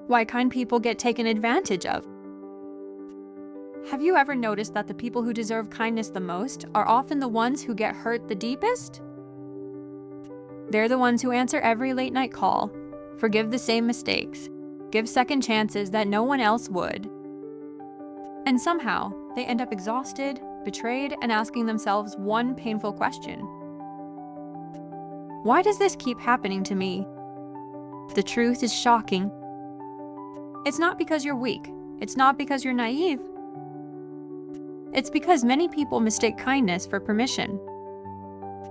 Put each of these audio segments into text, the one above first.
Why kind people get taken advantage of. Have you ever noticed that the people who deserve kindness the most are often the ones who get hurt the deepest? They're the ones who answer every late-night call, forgive the same mistakes, give second chances that no one else would. And somehow, they end up exhausted, betrayed, and asking themselves one painful question. Why does this keep happening to me? The truth is shocking. It's not because you're weak. It's not because you're naive. It's because many people mistake kindness for permission.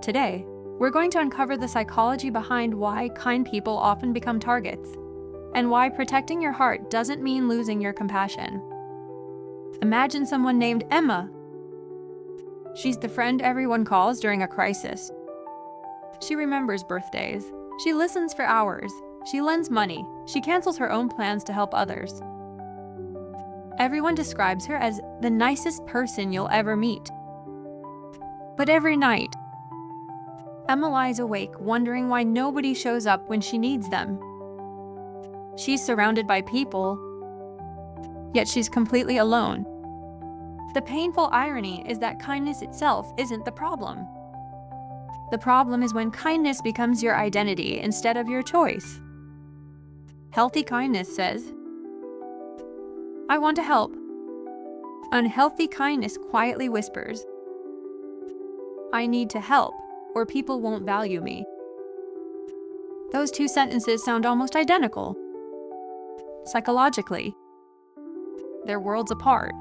Today, we're going to uncover the psychology behind why kind people often become targets, and why protecting your heart doesn't mean losing your compassion. Imagine someone named Emma. She's the friend everyone calls during a crisis. She remembers birthdays. She listens for hours. She lends money. She cancels her own plans to help others. Everyone describes her as the nicest person you'll ever meet. But every night, Emma lies awake wondering why nobody shows up when she needs them. She's surrounded by people, yet she's completely alone. The painful irony is that kindness itself isn't the problem. The problem is when kindness becomes your identity instead of your choice. Healthy kindness says, "I want to help." Unhealthy kindness quietly whispers, "I need to help, or people won't value me." Those two sentences sound almost identical. Psychologically, they're worlds apart.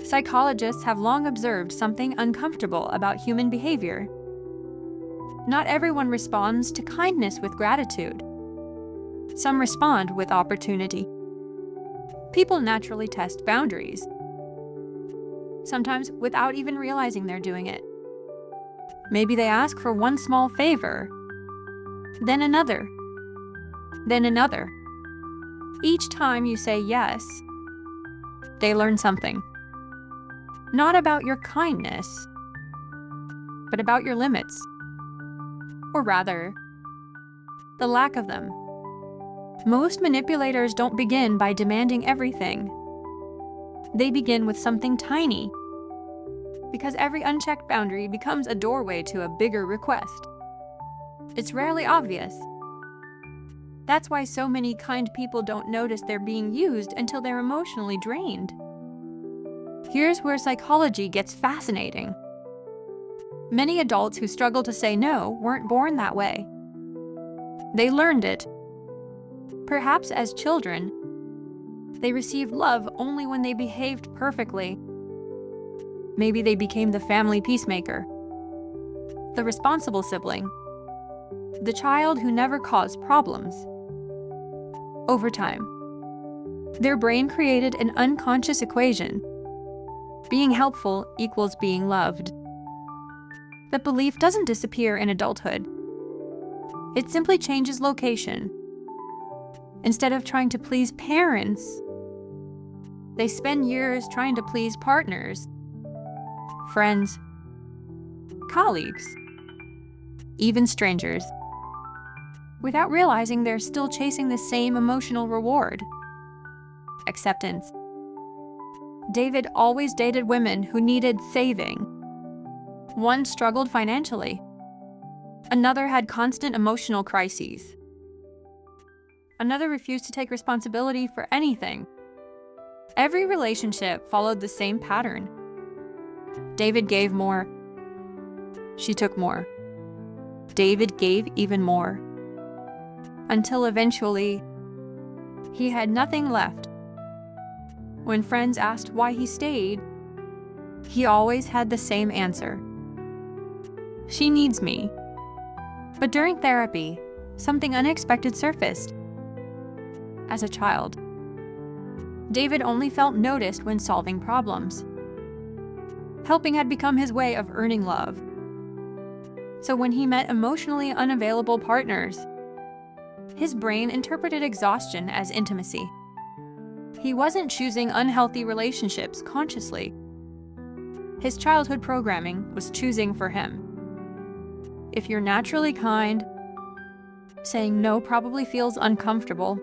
Psychologists have long observed something uncomfortable about human behavior. Not everyone responds to kindness with gratitude. Some respond with opportunity. People naturally test boundaries, sometimes without even realizing they're doing it. Maybe they ask for one small favor, then another, then another. Each time you say yes, they learn something. Not about your kindness, but about your limits. Or rather, the lack of them. Most manipulators don't begin by demanding everything. They begin with something tiny, because every unchecked boundary becomes a doorway to a bigger request. It's rarely obvious. That's why so many kind people don't notice they're being used until they're emotionally drained. Here's where psychology gets fascinating. Many adults who struggle to say no weren't born that way. They learned it. Perhaps as children, they received love only when they behaved perfectly. Maybe they became the family peacemaker, the responsible sibling, the child who never caused problems. Over time, their brain created an unconscious equation. Being helpful equals being loved. That belief doesn't disappear in adulthood. It simply changes location. Instead of trying to please parents, they spend years trying to please partners, friends, colleagues, even strangers, without realizing they're still chasing the same emotional reward: acceptance. David always dated women who needed saving. One struggled financially. Another had constant emotional crises. Another refused to take responsibility for anything. Every relationship followed the same pattern. David gave more. She took more. David gave even more. Until eventually, he had nothing left. When friends asked why he stayed, he always had the same answer: "She needs me." But during therapy, something unexpected surfaced. As a child, David only felt noticed when solving problems. Helping had become his way of earning love. So when he met emotionally unavailable partners, his brain interpreted exhaustion as intimacy. He wasn't choosing unhealthy relationships consciously. His childhood programming was choosing for him. If you're naturally kind, saying no probably feels uncomfortable.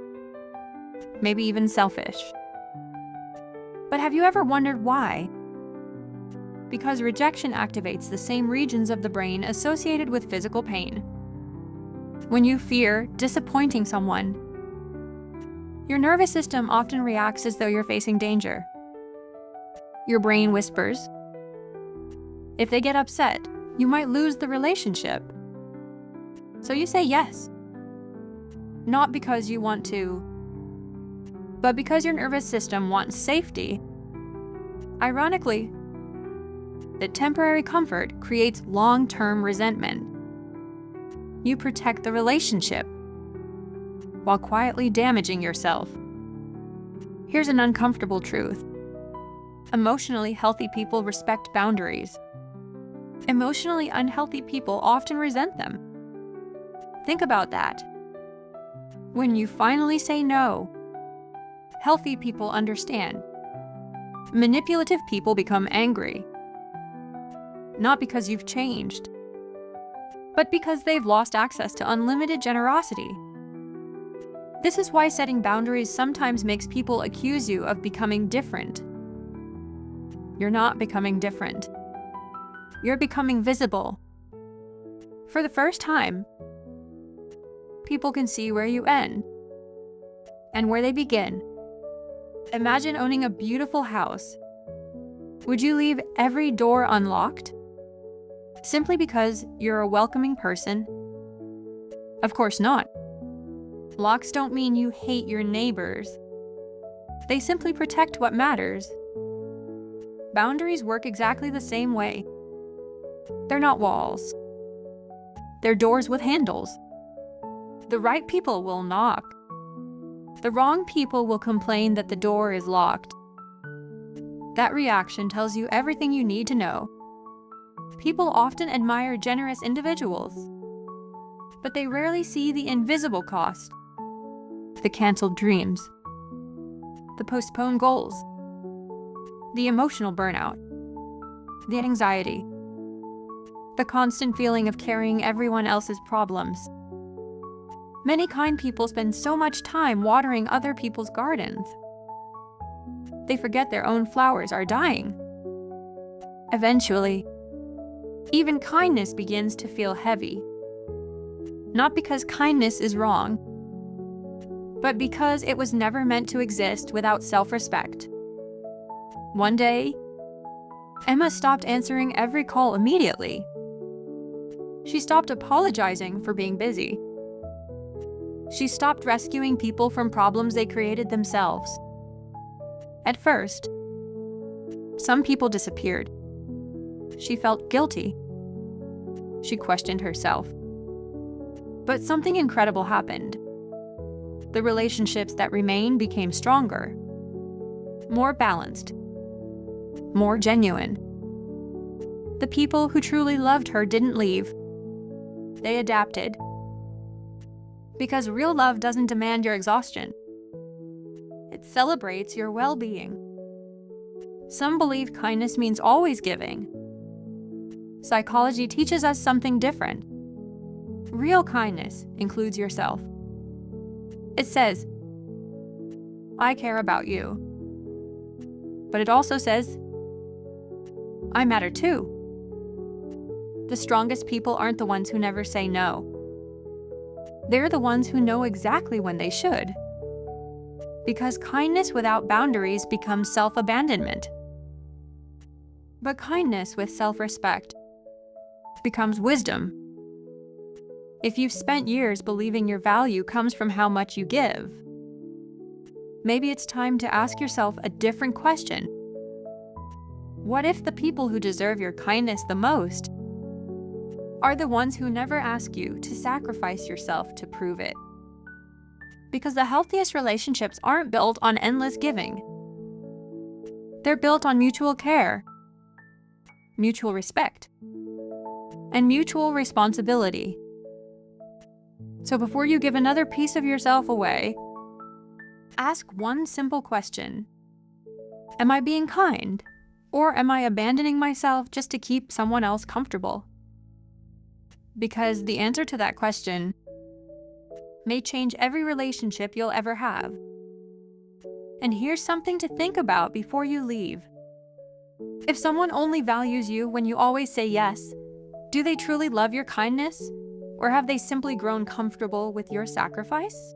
maybe even selfish. But have you ever wondered why? Because rejection activates the same regions of the brain associated with physical pain. When you fear disappointing someone, your nervous system often reacts as though you're facing danger. Your brain whispers, if they get upset, you might lose the relationship. So you say yes. Not because you want to, but because your nervous system wants safety. Ironically, that temporary comfort creates long-term resentment. You protect the relationship while quietly damaging yourself. Here's an uncomfortable truth. Emotionally healthy people respect boundaries. Emotionally unhealthy people often resent them. Think about that. When you finally say no, healthy people understand. Manipulative people become angry. Not because you've changed, but because they've lost access to unlimited generosity. This is why setting boundaries sometimes makes people accuse you of becoming different. You're not becoming different. You're becoming visible. For the first time, people can see where you end and where they begin. Imagine owning a beautiful house. Would you leave every door unlocked simply because you're a welcoming person? Of course not. Locks don't mean you hate your neighbors. They simply protect what matters. Boundaries work exactly the same way. They're not walls. They're doors with handles. The right people will knock. The wrong people will complain that the door is locked. That reaction tells you everything you need to know. People often admire generous individuals, but they rarely see the invisible cost. The canceled dreams, the postponed goals, the emotional burnout, the anxiety, the constant feeling of carrying everyone else's problems. Many kind people spend so much time watering other people's gardens. They forget their own flowers are dying. Eventually, even kindness begins to feel heavy. Not because kindness is wrong, but because it was never meant to exist without self-respect. One day, Emma stopped answering every call immediately. She stopped apologizing for being busy. She stopped rescuing people from problems they created themselves. At first, some people disappeared. She felt guilty. She questioned herself. But something incredible happened. The relationships that remained became stronger, more balanced, more genuine. The people who truly loved her didn't leave. They adapted. Because real love doesn't demand your exhaustion. It celebrates your well-being. Some believe kindness means always giving. Psychology teaches us something different. Real kindness includes yourself. It says, I care about you. But it also says, I matter too. The strongest people aren't the ones who never say no. They're the ones who know exactly when they should. Because kindness without boundaries becomes self-abandonment. But kindness with self-respect becomes wisdom. If you've spent years believing your value comes from how much you give, maybe it's time to ask yourself a different question. What if the people who deserve your kindness the most are the ones who never ask you to sacrifice yourself to prove it? Because the healthiest relationships aren't built on endless giving. They're built on mutual care, mutual respect, and mutual responsibility. So before you give another piece of yourself away, ask one simple question. Am I being kind? Or am I abandoning myself just to keep someone else comfortable? Because the answer to that question may change every relationship you'll ever have. And here's something to think about before you leave. If someone only values you when you always say yes, do they truly love your kindness? Or have they simply grown comfortable with your sacrifice?